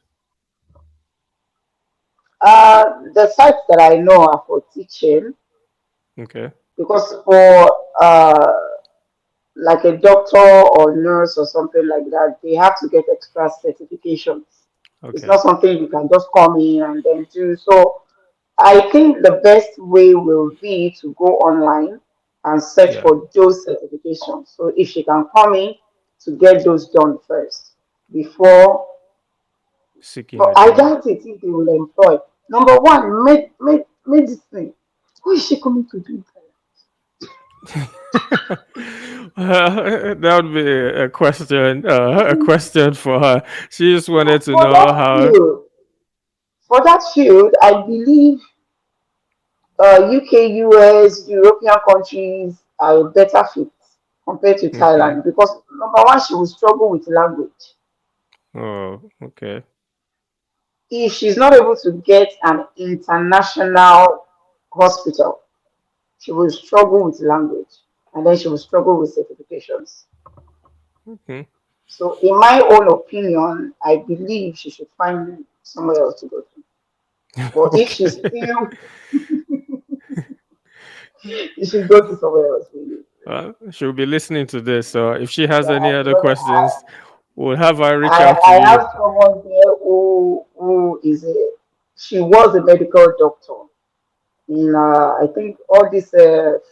The sites that I know are for teaching Okay. because for like a doctor or nurse or something like that, they have to get extra certifications. It's Okay. not something you can just come in and then do. So I think the best way will be to go online and search Yeah. for those certifications. So if she can come in to get those done first before, Seeking but a I job. doubt it if they will employ. Number one, medicine. What is she coming to do? That would be a question for her. She just wanted to For know that how. field, for that field, I believe UK, US, European countries are a better fit compared to Okay. Thailand because number one, she will struggle with language. Oh, okay. If she's not able to get an international hospital, she will struggle with language and then she will struggle with certifications. Okay. So, in my own opinion, I believe she should find somewhere else to go to. But if Okay. she's still, she should go to somewhere else, really. She'll be listening to this. So if she has any Yeah, other because questions, we'll have her reach I, out to I you. have someone there who is she was a medical doctor in I think all these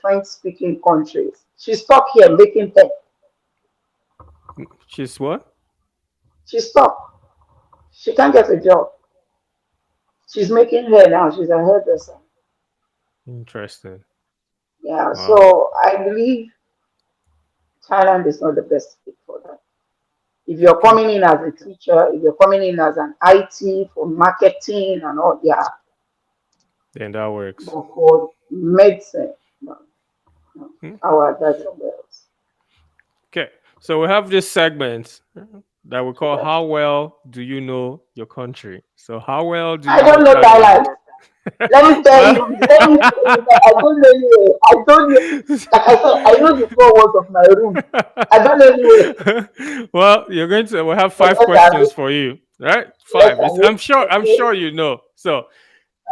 French speaking countries. She's stuck here making hair. She's what? She's stuck. She can't get a job. She's making hair now. She's a hairdresser. Interesting. Yeah, Wow. so I believe Thailand is not the best fit for that. If you're Okay. coming in as a teacher, if you're coming in as an IT for marketing and all, yeah, Then that works. but for medicine, no, no, Hmm. I would advise somewhere else. Okay. So we have this segment that we call Okay. "How well do you know your country?" So how well do I you know don't know Thailand? Thailand. Well, Let me tell you that I don't know anywhere. I don't know. Like I said, I know the four walls of my room. I don't know anywhere. well, you're going to. We'll have five Unless I questions for you, right? unless Five. I It's, meet, I'm sure. I'm okay, sure you know. So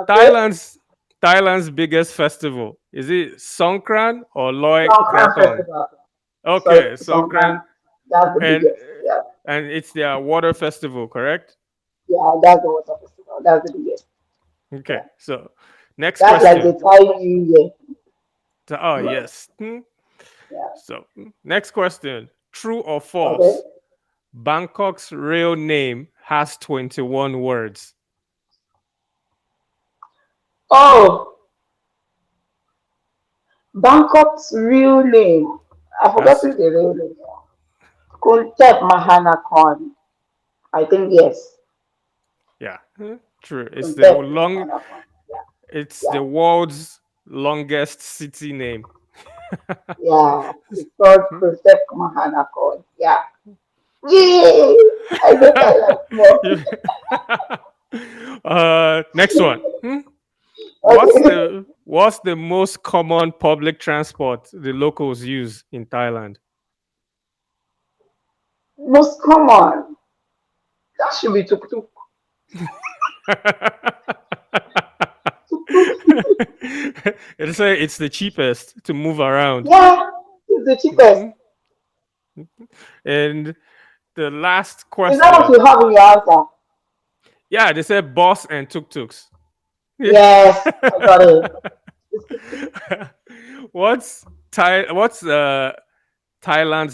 okay. Thailand's Thailand's biggest festival is it Songkran or Loy Songkran Krathong? Festival. So Okay, Songkran, Songkran, that's the and biggest. Yeah. it's their water festival, correct? Yeah, that's the water festival. That's the biggest. Okay, Yeah. so next That's like question. the Thai New Year. Oh yes. Yeah. So next question. True or Okay. false? Bangkok's real name has 21 words. Oh, Bangkok's real name. I forgot Has the real name. Kuntep Mahanakorn. I think yes. yeah, true. Kuntep Mahanakorn. Yeah. It's the Yeah. world's longest city name. Yeah. It's called Kuntep Mahanakorn. Yeah. Yay! I know Thailand more. You- next one. Okay. What's the most common public transport the locals use in Thailand? Most common. That should be tuk tuk. Tuk tuk. They say it's the cheapest to move around. Yeah. It's the cheapest. Mhm. And the last Is that what question. you have in your answer? Yeah, they said boss and tuk-tuks. Yeah. Yes, I got it. What's Thailand's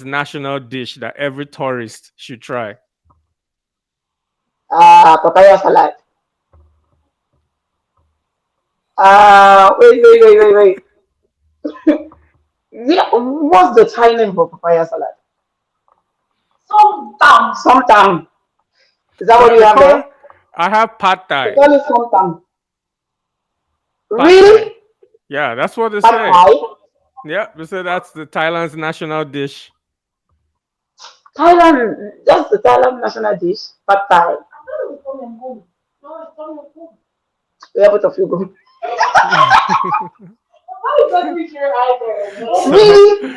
national dish that every tourist should try? Papaya salad. Wait. Yeah, what's the Thai name for papaya salad? Somtam. Is that what Yeah, you they have call. there? I have pad They thai. call it somtam. Pad thai. Really? Yeah, that's what they Pad say. Thai? Yeah, they say that's the Thailand's national dish. Thailand, that's the Thailand national dish. Pad Thai. Yeah, both of you go. So, Really?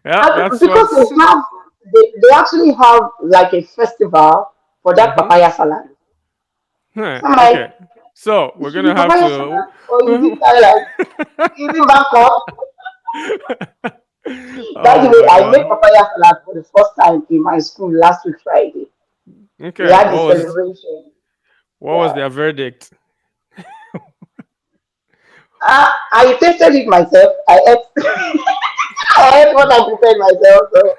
yeah, that's Because what's. they actually have like a festival for that Hmm. papaya salad. So I'm like, Okay, so it we're should be gonna have papaya to. salad. Or is it Thailand? Is it Bangkok? By the Oh way, my I made god. papaya salad for the first time in my school last week Friday. We Okay, had the celebration. what was Yeah. their verdict? I tasted it myself. I ate I ate what I prepared myself. So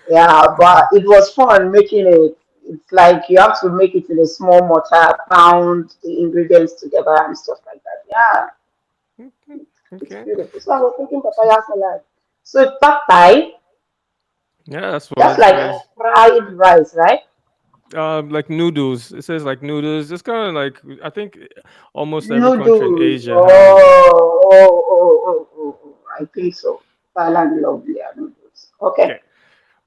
yeah, but it was fun making it. It's like you have to make it in a small mortar, pound the ingredients together and stuff like that. Yeah, it's Okay. beautiful. So I was thinking papaya salad. So it's pad thai. Yeah, that's what That's it like says. fried rice, right? Like noodles. It says like noodles. It's kind of like I think almost every country in Noodles. Asia has it. I think so. Thailand love their noodles. Okay. Okay.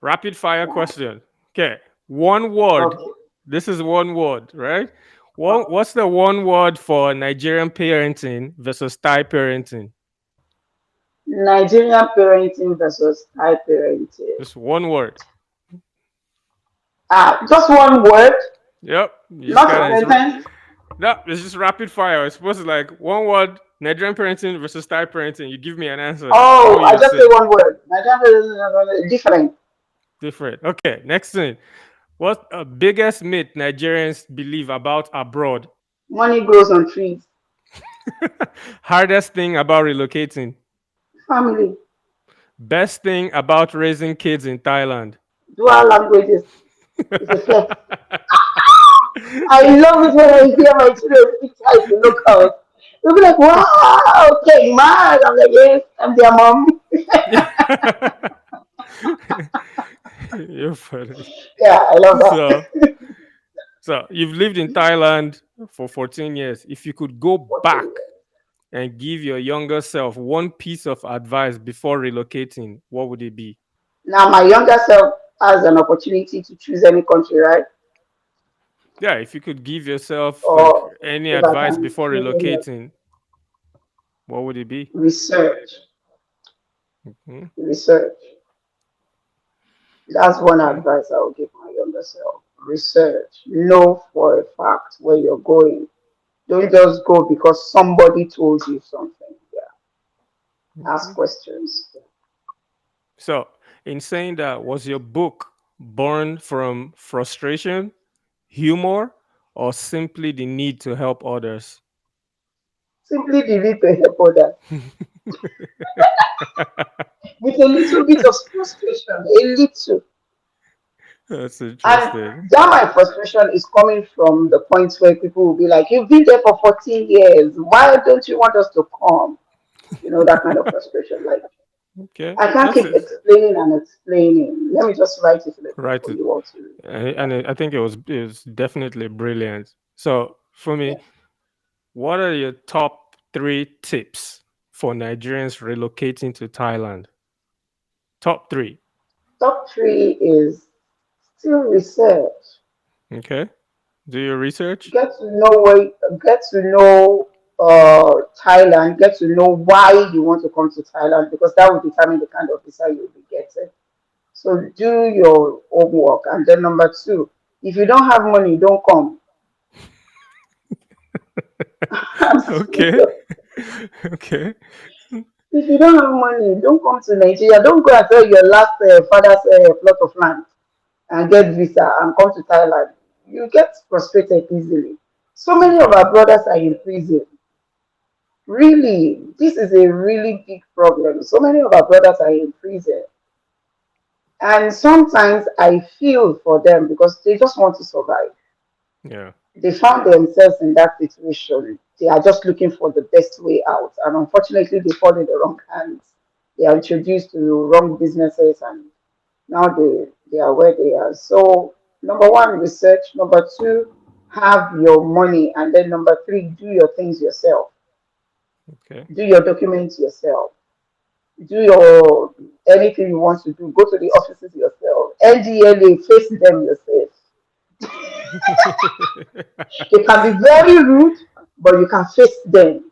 Rapid fire Yeah. question. Okay. One word. Okay. This is one word, right? Okay. What's the one word for Nigerian parenting versus Thai parenting? Nigerian parenting versus Thai parenting. Just one word. Just one word, Yep. You just not a gotta. sentence. No, it's just rapid fire. It's supposed to like one word Nigerian parenting versus Thai parenting. You give me an answer. What Oh, will I you just say say? one word. Nigerian parenting different. Different. Okay. Next thing. What's the biggest myth Nigerians believe about abroad? Money grows on trees. Hardest thing about relocating. Family, Best thing about raising kids in Thailand. dual languages is a flex. I love it when I hear my children speak Thai to locals. They'll be like, wow, okay, man. I'm like, yes, I'm their mom. You're funny. Yeah, I love So, that. so you've lived in Thailand for 14 years. If you could go 14 back years. and give your younger self one piece of advice before relocating, what would it be? Now, my younger self has an opportunity to choose any country, right? Yeah, if you could give yourself like Or any if I advice can before choose any relocating, what would it be? research. Hmm? Research. That's one Okay. advice I would give my younger self. Research. Know for a fact where you're going. Don't just go because somebody told you something. Yeah. Ask Okay. questions. So, in saying that, was your book born from frustration, humor, or simply the need to help others? Simply the need to help others. With a little bit of frustration. A little. That's And interesting. that my frustration is coming from the point where people will be like, you've been there for 14 years. Why don't you want us to come? You know, that kind of frustration. Like, Okay, I can't that's keep it. explaining and explaining. Let me just write it in a book Right. for you all to read. I think it was definitely brilliant. So, for Yeah. me, what are your top three tips for Nigerians relocating to Thailand? Top three. Top three is still research. Okay. Do your research. Get to know get to know Thailand, get to know why you want to come to Thailand because that will determine the kind of visa you'll be getting. So do your homework. And then number two, if you don't have money, don't come. I'm Okay. serious. Okay. If you don't have money, don't come to Nigeria. Don't go and sell your last father's plot of land. and get visa and come to Thailand, you get frustrated easily. So many of Okay. our brothers are in prison. Really, this is a really big problem. So many of our brothers are in prison. And sometimes I feel for them because they just want to survive. Yeah. They found themselves in that situation. They are just looking for the best way out. And unfortunately, they fall in the wrong hands. They are introduced to wrong businesses and now they are where they are. So, number one, research. Number two, have your money. And then number three, do your things yourself. Okay. Do your documents yourself. Do your anything you want to do. Go to the offices yourself. NDLEA, face them yourself. They can be very rude, but you can face them.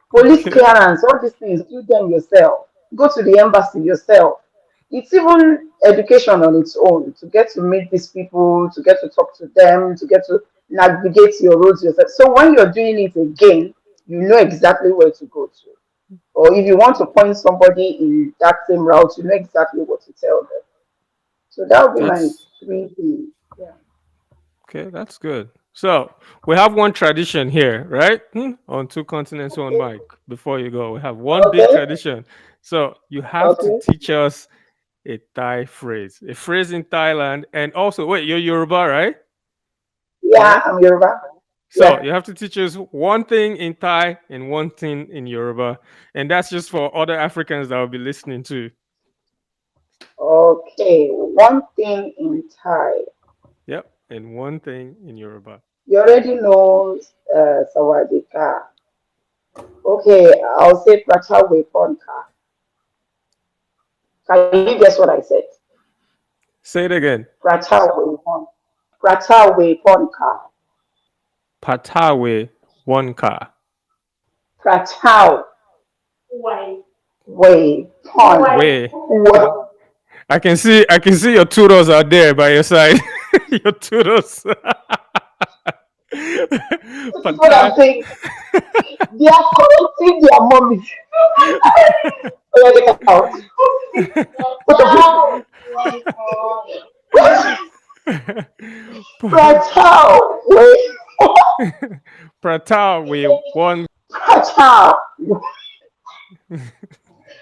Police Okay. clearance, all these things, do them yourself. Go to the embassy yourself. It's even education on its own to get to meet these people, to get to talk to them, to get to navigate your roads yourself. So when you're doing it again, you know exactly where to go to. Or if you want to point somebody in that same route, you know exactly what to tell them. So that would be my That's three things. Yeah. okay. That's good. So we have one tradition here, right? On two continents, one Okay. mic. Before you go, we have one big Okay. tradition. So you have to Okay. teach us a Thai phrase, a phrase in Thailand, and also wait, you're Yoruba, right? Yeah, Correct. I'm Yoruba. So Yeah. you have to teach us one thing in Thai and one thing in Yoruba, and that's just for other Africans that will be listening too. Okay. One thing in Thai. Yep, and one thing in Yoruba. You already know Sawadika. Okay, I'll say Pracha Weponka. Can you guess what I said? Say it again. Pracha Wepon. Pracha Weponka. Patawe one car. Pracha Wepon. Way. I can see your tutors are there by your side. Your tutors. This is what I'm Patai. saying. They are correcting their mommy. Oh, yeah, take out. Pracha Wepon. Patawe one. Pracha.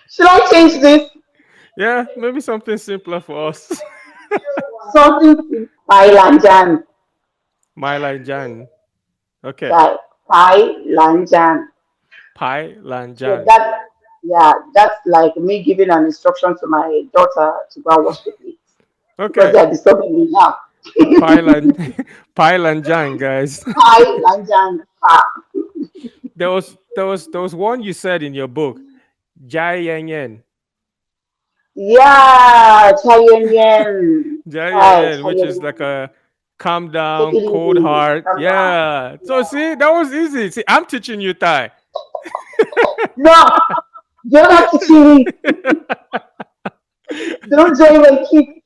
Should I change this? Yeah, maybe something simpler for us. Something Thailandan. Myla Jan. Okay. That Thailandan. Pai So Lanjan. that, yeah, that's like me giving an instruction to my daughter to go and wash the plates because they Okay. are disturbing me now. Pai Lan Pai Lanjan, guys. Thailandan. Ah. There was one you said in your book. Jai Yang Yen. Yeah, Chai Yen Yen. Jai Yang Chai, Yen, Chai which Yen is like Yen. a calm Take down, it cold easy. heart. Calm down. Yeah. So Yeah. see, that was easy. See, I'm teaching you Thai. No, you're not teaching me. Don't join my kids.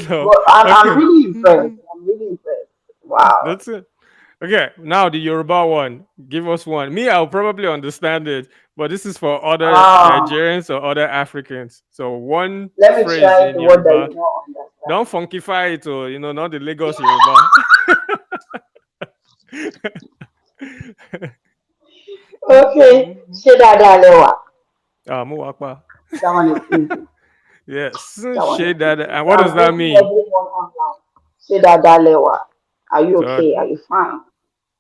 So But I'm okay. really impressed. I'm really impressed. Wow. That's it. Okay, now the Yoruba one. Give us one. Me, I'll probably understand it, but this is for other Um, Nigerians or other Africans. So one Let me phrase try in the word that you Yoruba. don't understand. Don't funkify it, or not the Lagos Yoruba. Okay, Shedadalewa. Mo wakpa. That one is easy. Yes, That one is shade that. easy. And So what I'm does that greeting mean? everyone online. Shedadalewa. Are you So okay? Are you fine?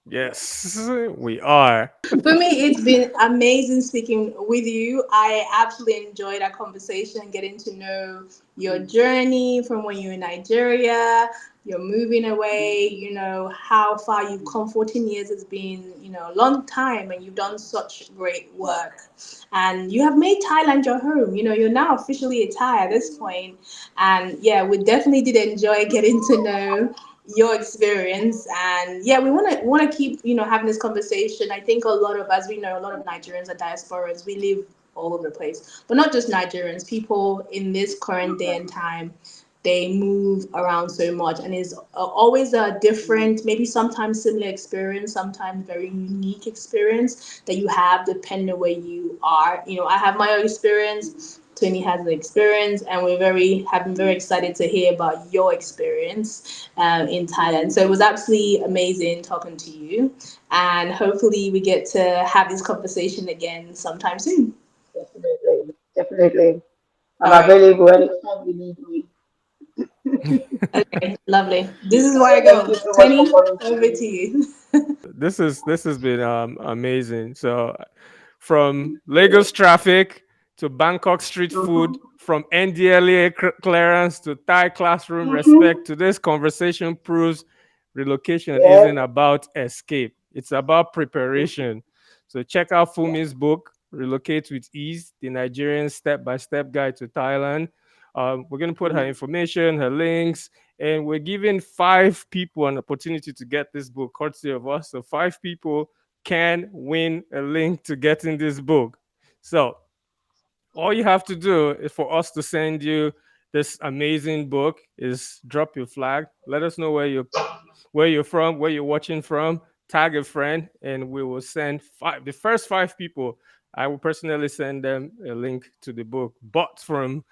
yes, we are. For me, it's been amazing speaking with you. I absolutely enjoyed our conversation, getting to know your journey from when you're in Nigeria, you're moving away, how far you've come. 14 years has been, a long time, and you've done such great work. And you have made Thailand your home. You're now officially a Thai at this point. And yeah, we definitely did enjoy getting to know your experience. And yeah, we want to keep having this conversation. I think a lot of, as we know, a lot of Nigerians are diasporas. We live all over the place, but not just Nigerians. People in this current day and time, they move around so much, and it's always a different, maybe sometimes similar experience, sometimes very unique experience that you have depending on where you are. I have my own experience. Tony has an experience, and have been very excited to hear about your experience in Thailand. So it was absolutely amazing talking to you, and hopefully we get to have this conversation again sometime soon. Definitely, definitely. I'm All right. available anytime you need me. Okay. Lovely. This is where I So thank go. you so much for Tony, coming to over me. to you. This has been amazing. So from Lagos traffic to Bangkok street food, Mm-hmm. from NDLEA clearance to Thai classroom Mm-hmm. respect, to this conversation proves relocation Yeah. isn't about escape. It's about preparation. So check out Yeah. Fumi's book, Relocate with Ease, the Nigerian Step-by-Step Guide to Thailand. We're going to put her Mm. information, her links, and we're giving 5 people an opportunity to get this book, courtesy of us. So 5 people can win a link to getting this book. So all you have to do is for us to send you this amazing book is drop your flag. Let us know where you're from, where you're watching from, tag a friend, and we will send the first 5 people. I will personally send them a link to the book, bought from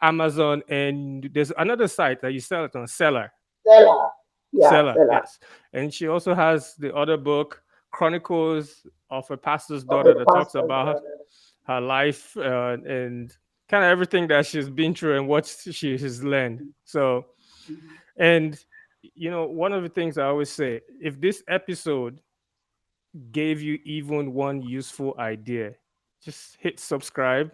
Amazon, and there's another site that you sell it on, Seller. Stella. Yeah, Seller, Stella. yes. And she also has the other book, Chronicles of a Pastor's Of Daughter, a that talks pastor's about daughter. her life and kind of everything that she's been through and what she has learned. So, and one of the things I always say, if this episode gave you even one useful idea, just hit subscribe.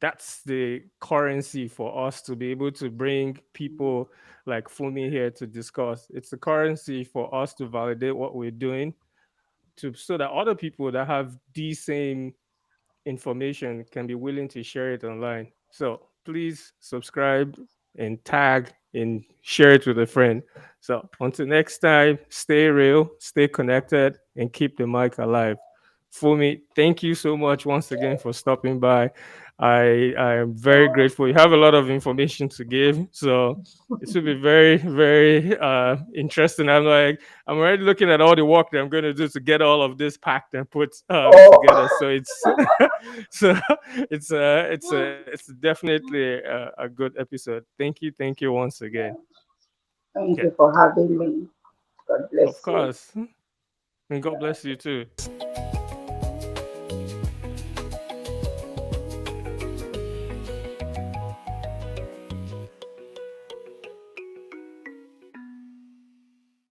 That's the currency for us to be able to bring people like Fumi here to discuss. It's the currency for us to validate what we're doing, to so that other people that have the same information can be willing to share it online. So please subscribe and tag and share it with a friend. So until next time, stay real, stay connected, and keep the mic alive. Fumi, thank you so much once again for stopping by. I am very Oh, grateful. You have a lot of information to give, so it should be very, very interesting. I'm already looking at all the work that I'm going to do to get all of this packed and put together. oh. So it's so it's definitely a good episode. Thank you once again. Yeah. Thank Yeah, you for having me. God of bless you. course, and God bless you too.